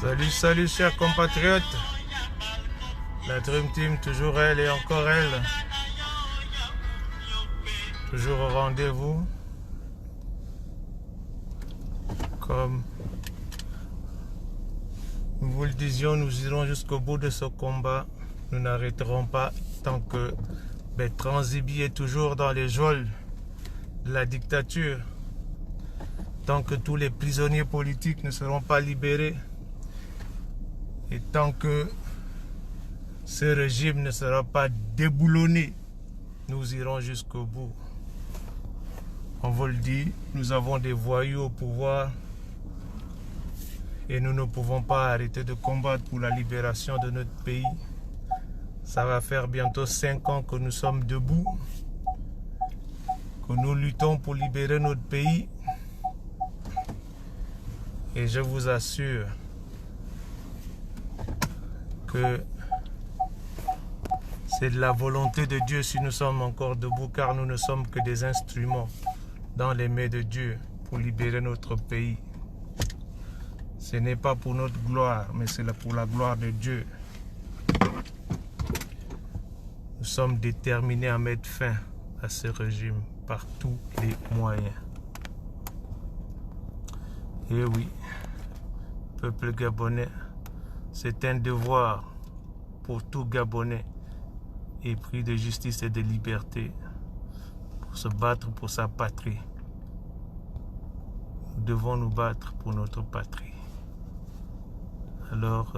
Salut, salut chers compatriotes. La Dream Team, toujours elle et encore elle. Toujours au rendez-vous. Comme nous vous le disions, nous irons jusqu'au bout de ce combat. Nous n'arrêterons pas tant que Bertrand Zibi est toujours dans les geôles de la dictature. Tant que tous les prisonniers politiques ne seront pas libérés. Et tant que ce régime ne sera pas déboulonné, nous irons jusqu'au bout. On vous le dit, nous avons des voyous au pouvoir et nous ne pouvons pas arrêter de combattre pour la libération de notre pays. Ça va faire bientôt 5 ans que nous sommes debout, que nous luttons pour libérer notre pays. Et je vous assure que c'est de la volonté de Dieu si nous sommes encore debout, car nous ne sommes que des instruments dans les mains de Dieu pour libérer notre pays. Ce n'est pas pour notre gloire, mais c'est pour la gloire de Dieu. Nous sommes déterminés à mettre fin à ce régime par tous les moyens. Et oui, peuple gabonais, c'est un devoir pour tout Gabonais épris de justice et de liberté pour se battre pour sa patrie. Nous devons nous battre pour notre patrie. Alors,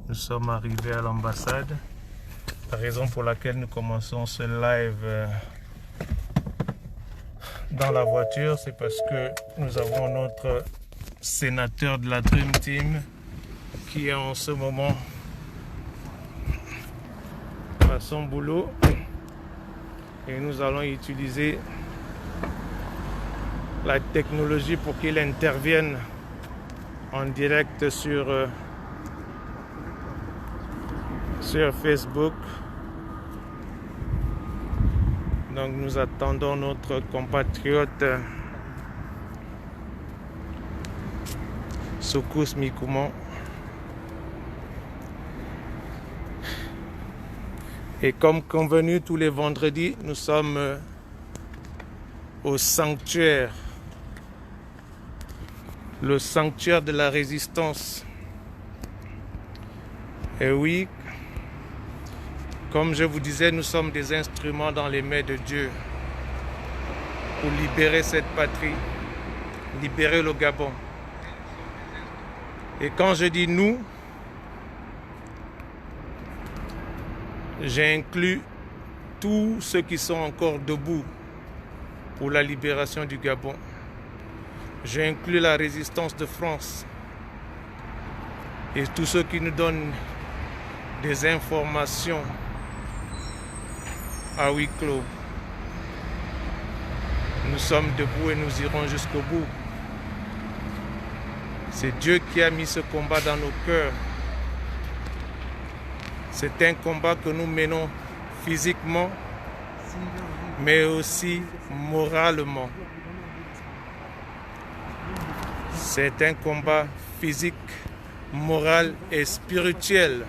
nous sommes arrivés à l'ambassade. La raison pour laquelle nous commençons ce live dans la voiture, c'est parce que nous avons notre sénateur de la Dream Team qui est en ce moment à son boulot et nous allons utiliser la technologie pour qu'il intervienne en direct sur Facebook. Donc nous attendons notre compatriote Soukous Mikouman. Et comme convenu tous les vendredis, nous sommes au sanctuaire, le sanctuaire de la résistance. Et oui, comme je vous disais, nous sommes des instruments dans les mains de Dieu pour libérer cette patrie, libérer le Gabon. Et quand je dis nous, j'inclus tous ceux qui sont encore debout pour la libération du Gabon. J'inclus la résistance de France et tous ceux qui nous donnent des informations à huis clos. Nous sommes debout et nous irons jusqu'au bout. C'est Dieu qui a mis ce combat dans nos cœurs. C'est un combat que nous menons physiquement, mais aussi moralement. C'est un combat physique, moral et spirituel.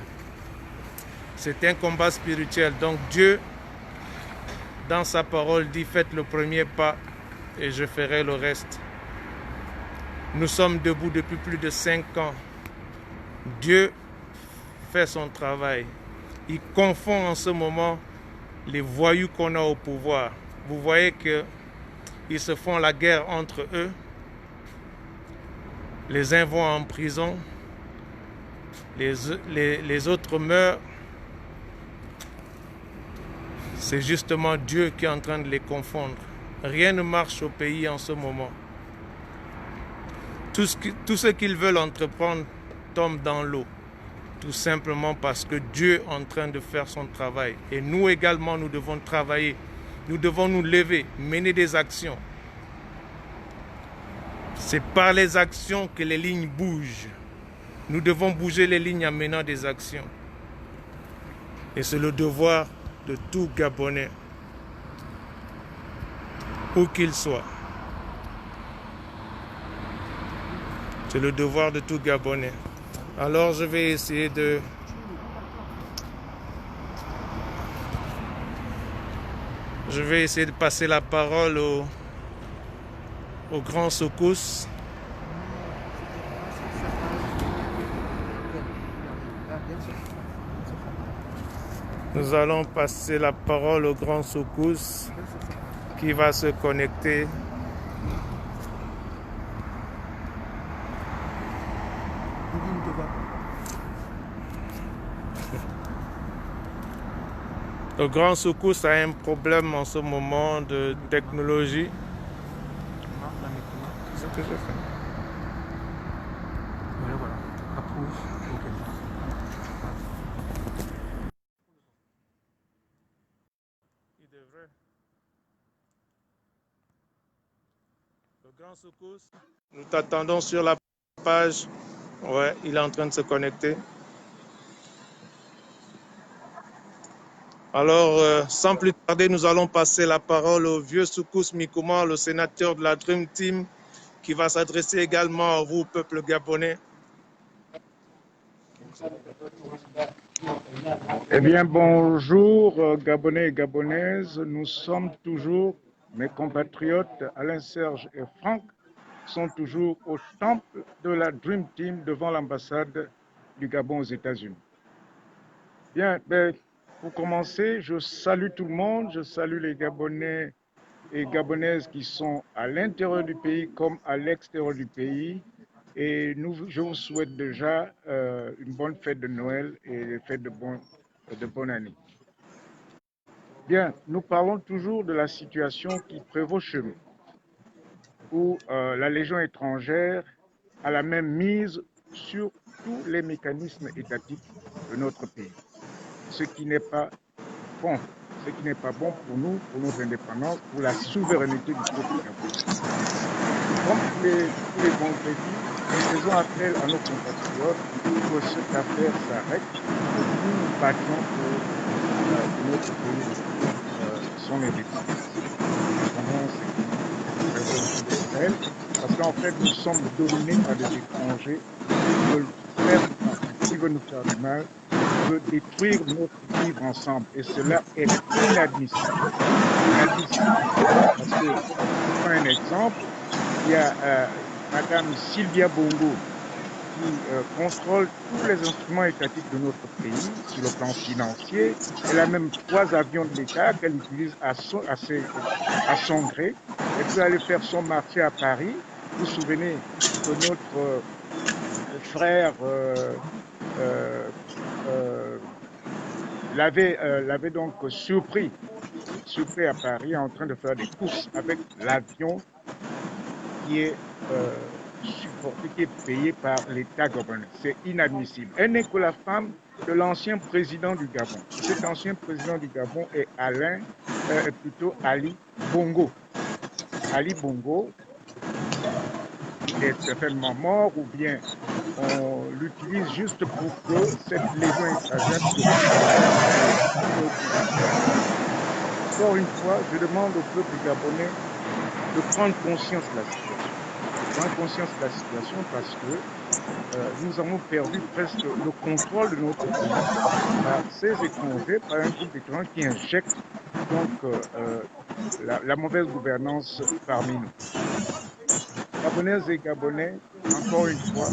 C'est un combat spirituel. Donc Dieu, dans sa parole, dit: faites le premier pas et je ferai le reste. Nous sommes debout depuis plus de 5 ans. Dieu fait son travail. Il confond en ce moment les voyous qu'on a au pouvoir. Vous voyez qu'ils se font la guerre entre eux. Les uns vont en prison, les autres meurent. C'est justement Dieu qui est en train de les confondre. Rien ne marche au pays en ce moment. Tout ce qu'ils veulent entreprendre tombe dans l'eau. Tout simplement parce que Dieu est en train de faire son travail. Et nous également, nous devons travailler. Nous devons nous lever, mener des actions. C'est par les actions que les lignes bougent. Nous devons bouger les lignes en menant des actions. Et c'est le devoir de tout Gabonais, où qu'il soit. C'est le devoir de tout Gabonais. Alors je vais essayer de passer la parole au grand Soukous. Nous allons passer la parole au grand Soukous qui va se connecter. Le grand Soukous a un problème en ce moment de technologie. C'est ce que je fais. Voilà. Approuve. OK. Il devrait. Le grand Soukous. Nous t'attendons sur la page. Ouais, il est en train de se connecter. Alors, sans plus tarder, nous allons passer la parole au vieux Soukous Mikouma, le sénateur de la Dream Team, qui va s'adresser également à vous, peuple gabonais. Eh bien, bonjour Gabonais et Gabonaises. Nous sommes toujours, mes compatriotes Alain Serge et Franck, sont toujours au temple de la Dream Team devant l'ambassade du Gabon aux États-Unis. Bien, pour commencer, je salue tout le monde, je salue les Gabonais et Gabonaises qui sont à l'intérieur du pays comme à l'extérieur du pays. Et je vous souhaite déjà une bonne fête de Noël et des fêtes de bonne année. Bien, nous parlons toujours de la situation qui prévaut chez nous, où la Légion étrangère a la même mise sur tous les mécanismes étatiques de notre pays, ce qui n'est pas bon, pour nous, pour notre indépendance, pour la souveraineté du peuple gabonais. Comme tous les vendredis, nous faisons appel à nos compatriotes pour que cette affaire s'arrête, que nous nous battions pour notre pays son indépendance. Indépendance qui prévaut autour d'Israël, parce qu'en fait, nous sommes dominés par des étrangers qui veulent faire du mal, qui veulent nous faire du mal, qui veulent détruire notre vivre ensemble. Et cela est inadmissible. Inadmissible. Pourquoi? Parce que, je prends un exemple, il y a Madame Sylvia Bongo qui contrôle tous les instruments étatiques de notre pays sur le plan financier. Elle a même 3 avions de l'État qu'elle utilise à son gré. Elle peut aller faire son marché à Paris. Vous vous souvenez que notre frère l'avait donc surpris à Paris en train de faire des courses avec l'avion qui est supporté, qui est payé par l'État gabonais. C'est inadmissible. Elle n'est que la femme de l'ancien président du Gabon. Cet ancien président du Gabon est Ali Bongo. Ali Bongo, il est certainement mort ou bien on l'utilise juste pour que cette légion étrangère puisse Encore une fois, je demande au peuple gabonais de prendre conscience de la situation. Prendre conscience de la situation parce que nous avons perdu presque le contrôle de notre pays par ces étrangers, par un groupe d'étrangers qui injectent donc la mauvaise gouvernance parmi nous. Gabonaises et Gabonais, encore une fois,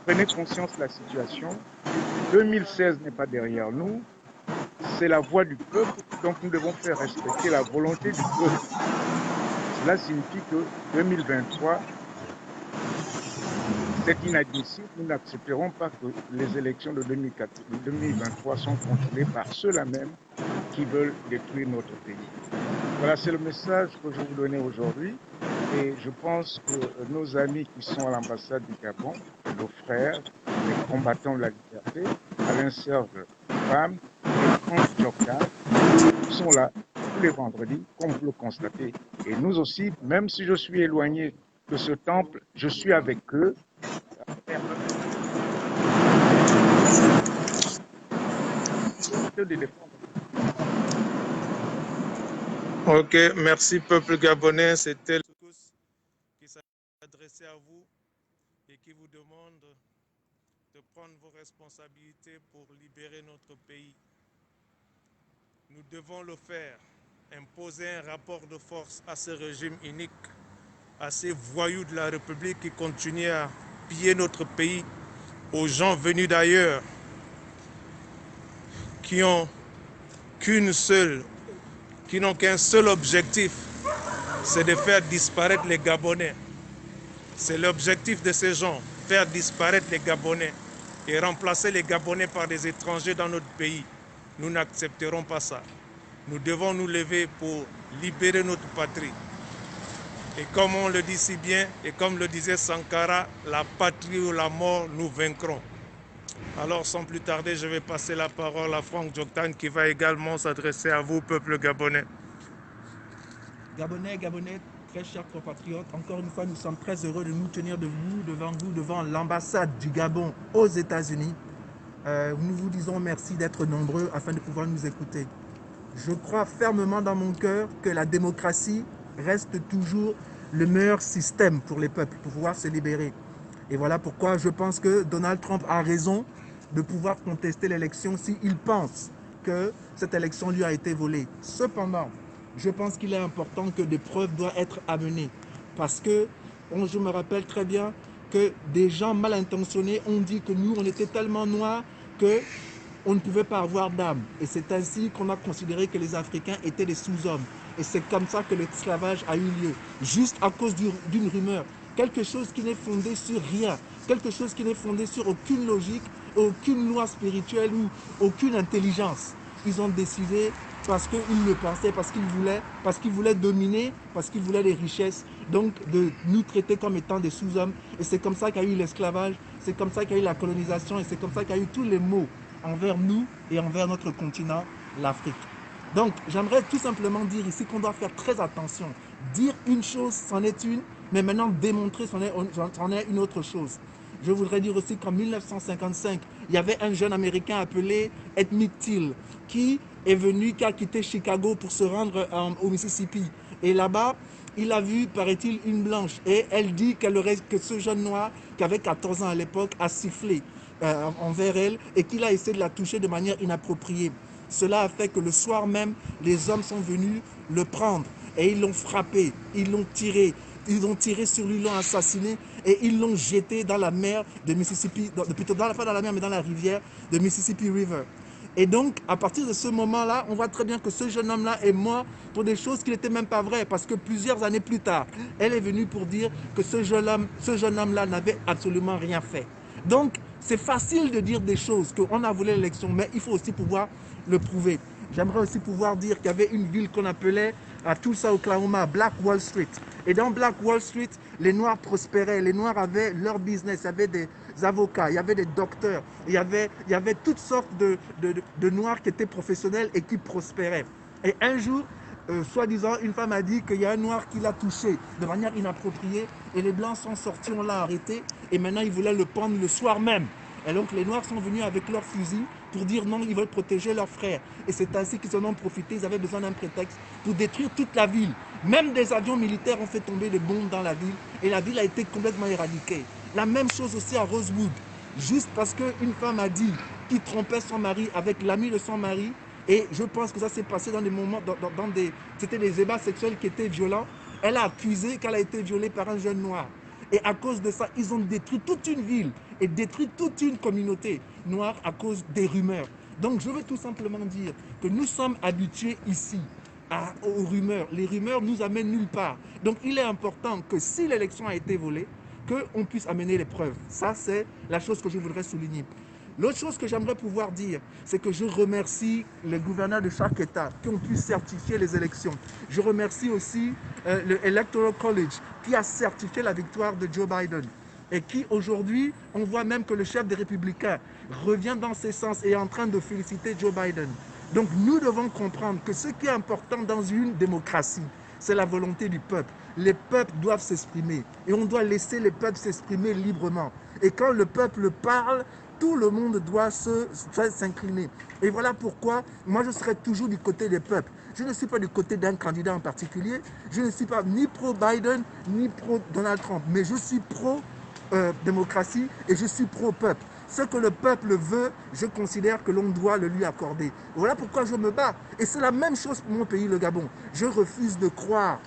prenez conscience de la situation. 2016 n'est pas derrière nous, c'est la voix du peuple, donc nous devons faire respecter la volonté du peuple. Cela signifie que 2023, c'est inadmissible. Nous n'accepterons pas que les élections de 2023 sont contrôlées par ceux-là même qui veulent détruire notre pays. Voilà, c'est le message que je vous donnais aujourd'hui. Et je pense que nos amis qui sont à l'ambassade du Gabon, nos frères, les combattants de la liberté, Alain Serge Femme et Franck Djokka, sont là tous les vendredis, comme vous le constatez. Et nous aussi, même si je suis éloigné de ce temple, je suis avec eux. Ok, merci peuple gabonais. C'était le Soukous qui s'adressait à vous et qui vous demande de prendre vos responsabilités pour libérer notre pays. Nous devons le faire. Imposer un rapport de force à ce régime unique, à ces voyous de la République qui continuent à piller notre pays, aux gens venus d'ailleurs, qui n'ont qu'un seul objectif, c'est de faire disparaître les Gabonais. C'est l'objectif de ces gens, faire disparaître les Gabonais et remplacer les Gabonais par des étrangers dans notre pays. Nous n'accepterons pas ça. Nous devons nous lever pour libérer notre patrie. Et comme on le dit si bien, et comme le disait Sankara, la patrie ou la mort, nous vaincrons. Alors sans plus tarder, je vais passer la parole à Franck Djoktan qui va également s'adresser à vous, peuple gabonais. Gabonais, très chers compatriotes, encore une fois, nous sommes très heureux de nous tenir devant l'ambassade du Gabon aux États-Unis. Nous vous disons merci d'être nombreux afin de pouvoir nous écouter. Je crois fermement dans mon cœur que la démocratie reste toujours le meilleur système pour les peuples, pour pouvoir se libérer. Et voilà pourquoi je pense que Donald Trump a raison de pouvoir contester l'élection s'il pense que cette élection lui a été volée. Cependant, je pense qu'il est important que des preuves doivent être amenées. Parce que je me rappelle très bien que des gens mal intentionnés ont dit que nous, on était tellement noirs qu'on ne pouvait pas avoir d'âme. Et c'est ainsi qu'on a considéré que les Africains étaient des sous-hommes. Et c'est comme ça que l'esclavage a eu lieu, juste à cause d'une rumeur. Quelque chose qui n'est fondé sur rien, quelque chose qui n'est fondé sur aucune logique, aucune loi spirituelle ou aucune intelligence. Ils ont décidé parce qu'ils le pensaient, parce qu'ils voulaient dominer, parce qu'ils voulaient les richesses, donc de nous traiter comme étant des sous-hommes. Et c'est comme ça qu'il y a eu l'esclavage, c'est comme ça qu'il y a eu la colonisation, et c'est comme ça qu'il y a eu tous les maux envers nous et envers notre continent, l'Afrique. Donc, j'aimerais tout simplement dire ici qu'on doit faire très attention. Dire une chose, c'en est une, mais maintenant démontrer, c'en est une autre chose. Je voudrais dire aussi qu'en 1955, il y avait un jeune Américain appelé Ed Till qui a quitté Chicago pour se rendre au Mississippi. Et là-bas, il a vu, paraît-il, une blanche. Et elle dit que ce jeune noir, qui avait 14 ans à l'époque, a sifflé envers elle et qu'il a essayé de la toucher de manière inappropriée. Cela a fait que le soir même, les hommes sont venus le prendre et ils l'ont frappé, ils l'ont tiré sur lui, l'ont assassiné et ils l'ont jeté dans la mer de Mississippi, plutôt pas dans la mer mais dans la rivière de Mississippi River. Et donc, à partir de ce moment-là, on voit très bien que ce jeune homme-là est mort pour des choses qui n'étaient même pas vraies, parce que plusieurs années plus tard, elle est venue pour dire que ce jeune homme-là n'avait absolument rien fait. Donc, c'est facile de dire des choses, qu'on a volé l'élection, mais il faut aussi pouvoir le prouver. J'aimerais aussi pouvoir dire qu'il y avait une ville qu'on appelait à Tulsa, Oklahoma, Black Wall Street. Et dans Black Wall Street, les Noirs prospéraient, les Noirs avaient leur business, il y avait des avocats, il y avait des docteurs, il y avait toutes sortes de Noirs qui étaient professionnels et qui prospéraient. Et un jour, soi-disant, une femme a dit qu'il y a un Noir qui l'a touché de manière inappropriée et les Blancs sont sortis, on l'a arrêté et maintenant ils voulaient le prendre le soir même. Et donc les Noirs sont venus avec leurs fusils pour dire non, ils veulent protéger leurs frères. Et c'est ainsi qu'ils en ont profité, ils avaient besoin d'un prétexte pour détruire toute la ville. Même des avions militaires ont fait tomber des bombes dans la ville et la ville a été complètement éradiquée. La même chose aussi à Rosewood, juste parce qu'une femme a dit qu'il trompait son mari avec l'ami de son mari. Et je pense que ça s'est passé dans des moments, c'était des ébats sexuels qui étaient violents. Elle a accusé qu'elle a été violée par un jeune noir. Et à cause de ça, ils ont détruit toute une ville et détruit toute une communauté noire à cause des rumeurs. Donc je veux tout simplement dire que nous sommes habitués ici aux rumeurs. Les rumeurs nous amènent nulle part. Donc il est important que si l'élection a été volée, qu'on puisse amener les preuves. Ça, c'est la chose que je voudrais souligner. L'autre chose que j'aimerais pouvoir dire, c'est que je remercie les gouverneurs de chaque État qui ont pu certifier les élections. Je remercie aussi le Electoral College qui a certifié la victoire de Joe Biden et qui aujourd'hui, on voit même que le chef des Républicains revient dans ce sens et est en train de féliciter Joe Biden. Donc nous devons comprendre que ce qui est important dans une démocratie, c'est la volonté du peuple. Les peuples doivent s'exprimer et on doit laisser les peuples s'exprimer librement. Et quand le peuple parle, tout le monde doit s'incliner. Et voilà pourquoi moi je serai toujours du côté des peuples. Je ne suis pas du côté d'un candidat en particulier. Je ne suis pas ni pro-Biden, ni pro-Donald Trump. Mais je suis pro-démocratie et je suis pro-peuple. Ce que le peuple veut, je considère que l'on doit le lui accorder. Voilà pourquoi je me bats. Et c'est la même chose pour mon pays, le Gabon. Je refuse de croire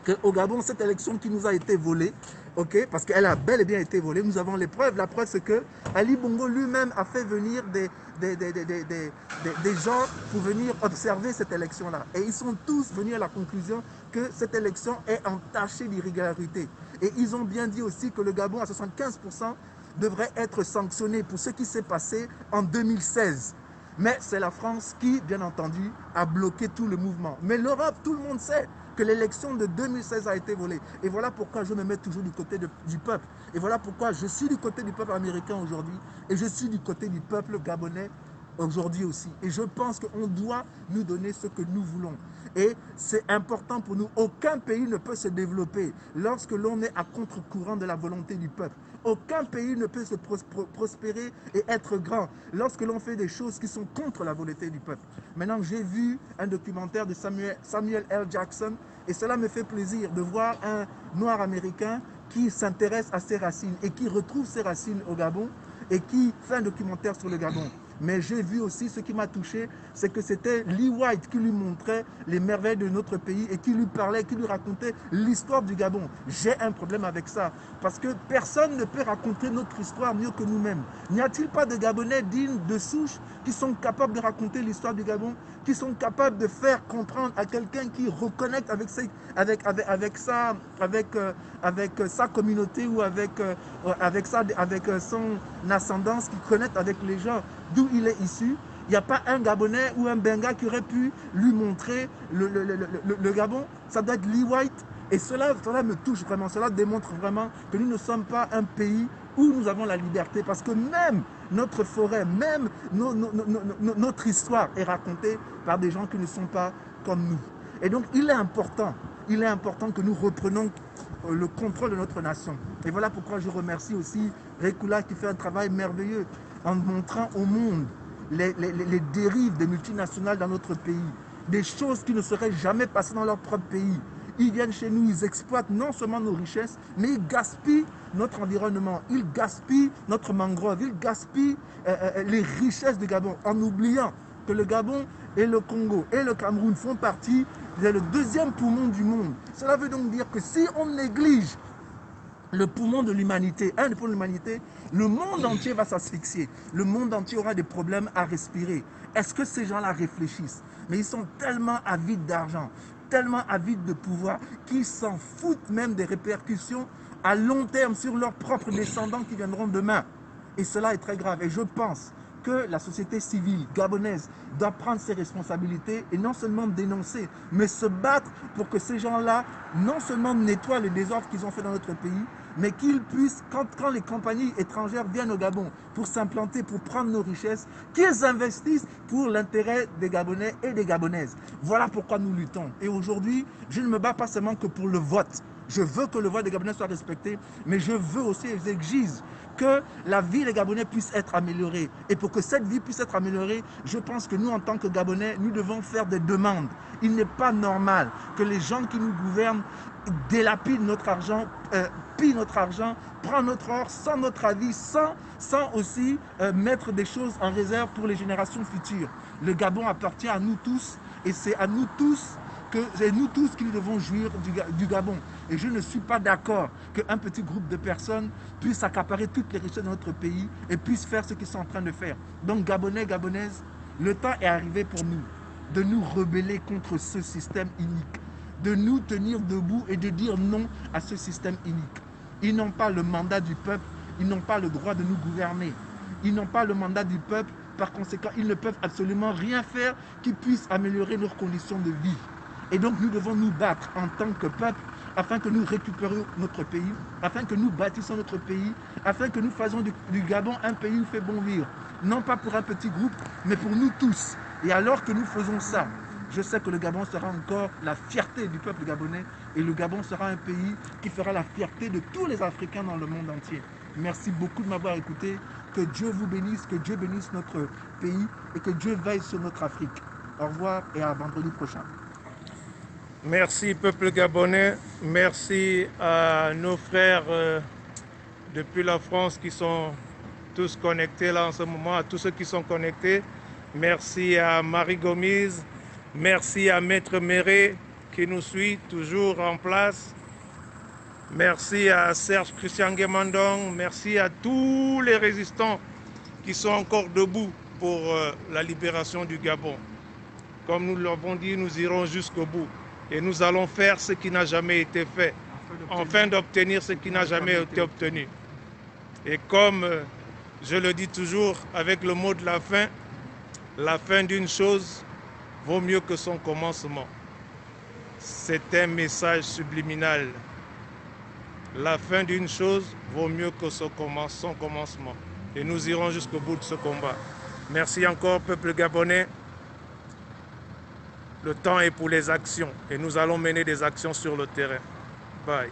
qu'au Gabon, cette élection qui nous a été volée, ok, parce qu'elle a bel et bien été volée, nous avons les preuves. La preuve, c'est que Ali Bongo lui-même a fait venir des gens pour venir observer cette élection-là. Et ils sont tous venus à la conclusion que cette élection est entachée d'irrégularité. Et ils ont bien dit aussi que le Gabon, à 75%, devrait être sanctionné pour ce qui s'est passé en 2016. Mais c'est la France qui, bien entendu, a bloqué tout le mouvement. Mais l'Europe, tout le monde sait que l'élection de 2016 a été volée. Et voilà pourquoi je me mets toujours du côté du peuple. Et voilà pourquoi je suis du côté du peuple américain aujourd'hui. Et je suis du côté du peuple gabonais aujourd'hui aussi. Et je pense qu'on doit nous donner ce que nous voulons. Et c'est important pour nous. Aucun pays ne peut se développer lorsque l'on est à contre-courant de la volonté du peuple. Aucun pays ne peut se prospérer et être grand lorsque l'on fait des choses qui sont contre la volonté du peuple. Maintenant, j'ai vu un documentaire de Samuel L. Jackson et cela me fait plaisir de voir un noir américain qui s'intéresse à ses racines et qui retrouve ses racines au Gabon et qui fait un documentaire sur le Gabon. Mais j'ai vu aussi, ce qui m'a touché, c'est que c'était Lee White qui lui montrait les merveilles de notre pays et qui lui parlait, qui lui racontait l'histoire du Gabon. J'ai un problème avec ça, parce que personne ne peut raconter notre histoire mieux que nous-mêmes. N'y a-t-il pas de Gabonais dignes de souche qui sont capables de raconter l'histoire du Gabon, qui sont capables de faire comprendre à quelqu'un qui reconnecte avec sa communauté ou avec son ascendance, qui connecte avec les gens d'où il est issu? Il n'y a pas un Gabonais ou un Benga qui aurait pu lui montrer le Gabon. Ça doit être Lee White. Et cela me touche vraiment. Cela démontre vraiment que nous ne sommes pas un pays où nous avons la liberté. Parce que même notre forêt, même notre histoire est racontée par des gens qui ne sont pas comme nous. Et donc, il est important que nous reprenons le contrôle de notre nation. Et voilà pourquoi je remercie aussi Rekula qui fait un travail merveilleux en montrant au monde les dérives des multinationales dans notre pays, des choses qui ne seraient jamais passées dans leur propre pays. Ils viennent chez nous, ils exploitent non seulement nos richesses, mais ils gaspillent notre environnement, ils gaspillent notre mangrove, ils gaspillent les richesses du Gabon, en oubliant que le Gabon et le Congo et le Cameroun font partie de le deuxième poumon du monde. Cela veut donc dire que si on néglige le poumon de l'humanité, un des poumons de l'humanité, le monde entier va s'asphyxier. Le monde entier aura des problèmes à respirer. Est-ce que ces gens-là réfléchissent? Mais ils sont tellement avides d'argent, tellement avides de pouvoir, qu'ils s'en foutent même des répercussions à long terme sur leurs propres descendants qui viendront demain. Et cela est très grave. Et je pense que la société civile gabonaise doit prendre ses responsabilités et non seulement dénoncer, mais se battre pour que ces gens-là non seulement nettoient le désordre qu'ils ont fait dans notre pays, mais qu'ils puissent, quand les compagnies étrangères viennent au Gabon pour s'implanter, pour prendre nos richesses, qu'ils investissent pour l'intérêt des Gabonais et des Gabonaises. Voilà pourquoi nous luttons. Et aujourd'hui, je ne me bats pas seulement que pour le vote. Je veux que le vote des Gabonais soit respecté, mais je veux aussi et j'exige que la vie des Gabonais puisse être améliorée. Et pour que cette vie puisse être améliorée, je pense que nous, en tant que Gabonais, nous devons faire des demandes. Il n'est pas normal que les gens qui nous gouvernent délapident notre argent, pillent notre argent, prennent notre or sans notre avis, sans aussi mettre des choses en réserve pour les générations futures. Le Gabon appartient à nous tous et c'est à nous tous qui devons jouir du Gabon. Et je ne suis pas d'accord qu'un petit groupe de personnes puisse accaparer toutes les richesses de notre pays et puisse faire ce qu'ils sont en train de faire. Donc Gabonais, Gabonaises, le temps est arrivé pour nous de nous rebeller contre ce système inique, de nous tenir debout et de dire non à ce système inique. Ils n'ont pas le mandat du peuple, ils n'ont pas le droit de nous gouverner. Ils n'ont pas le mandat du peuple, par conséquent, ils ne peuvent absolument rien faire qui puisse améliorer leurs conditions de vie. Et donc nous devons nous battre en tant que peuple afin que nous récupérions notre pays, afin que nous bâtissions notre pays, afin que nous fassions du Gabon un pays où il fait bon vivre. Non pas pour un petit groupe, mais pour nous tous. Et alors que nous faisons ça, je sais que le Gabon sera encore la fierté du peuple gabonais et le Gabon sera un pays qui fera la fierté de tous les Africains dans le monde entier. Merci beaucoup de m'avoir écouté. Que Dieu vous bénisse, que Dieu bénisse notre pays et que Dieu veille sur notre Afrique. Au revoir et à vendredi prochain. Merci peuple gabonais, merci à nos frères depuis la France qui sont tous connectés là en ce moment, à tous ceux qui sont connectés. Merci à Marie Gomise, merci à Maître Méré qui nous suit toujours en place. Merci à Serge Christian Guémandong, merci à tous les résistants qui sont encore debout pour la libération du Gabon. Comme nous l'avons dit, nous irons jusqu'au bout et nous allons faire ce qui n'a jamais été fait, afin d'obtenir ce qui n'a jamais été obtenu. Et comme je le dis toujours avec le mot de la fin d'une chose vaut mieux que son commencement. C'est un message subliminal. La fin d'une chose vaut mieux que son commencement. Et nous irons jusqu'au bout de ce combat. Merci encore, peuple gabonais. Le temps est pour les actions et nous allons mener des actions sur le terrain. Bye.